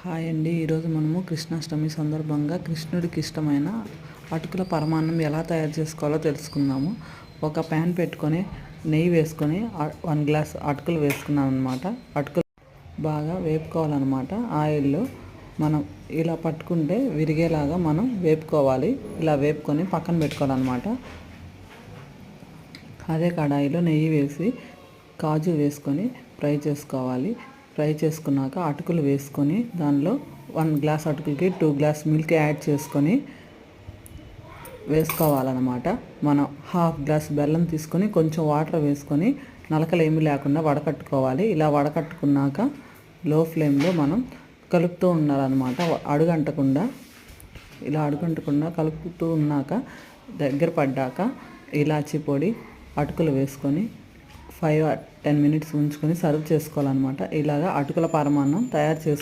Hi అండి. ఈరోజు మనము కృష్ణాష్టమి సందర్భంగా కృష్ణుడికి ఇష్టమైన అటుకుల పరమాన్నం ఎలా తయారు చేసుకోవాలో తెలుసుకుందాము. ఒక ప్యాన్ పెట్టుకొని నెయ్యి వేసుకొని 1 గ్లాస్ అటుకులు వేసుకున్నాం అనమాట. అటుకులు బాగా వేపుకోవాలన్నమాట. ఆయిల్లో మనం ఇలా పట్టుకుంటే విరిగేలాగా మనం వేపుకోవాలి. ఇలా వేపుకొని పక్కన పెట్టుకోవాలన్నమాట. అదే కడాయిలో నెయ్యి వేసి కాజు వేసుకొని ఫ్రై చేసుకోవాలి. ఫ్రై చేసుకున్నాక అటుకులు వేసుకొని దానిలో 1 గ్లాస్ అటుకులకి 2 గ్లాస్ మిల్క్ యాడ్ చేసుకొని వేసుకోవాలన్నమాట. మనం 1/2 గ్లాస్ బెల్లం తీసుకొని కొంచెం వాటర్ వేసుకొని నలకలు ఏమీ లేకుండా వడకట్టుకోవాలి. ఇలా వడకట్టుకున్నాక లో ఫ్లేమ్లో మనం కలుపుతూ ఉండాలన్నమాట. అడుగంటకుండా కలుపుతూ ఉన్నాక దగ్గర పడ్డాక ఇలాచీ పొడి అటుకులు వేసుకొని 5 or 10 minutes ఉంచుకొని సర్వ్ చేసుకోవాలన్నమాట. ఇలాగా అటుకుల పరమాన్నం తయారు చేసుకోవాలి.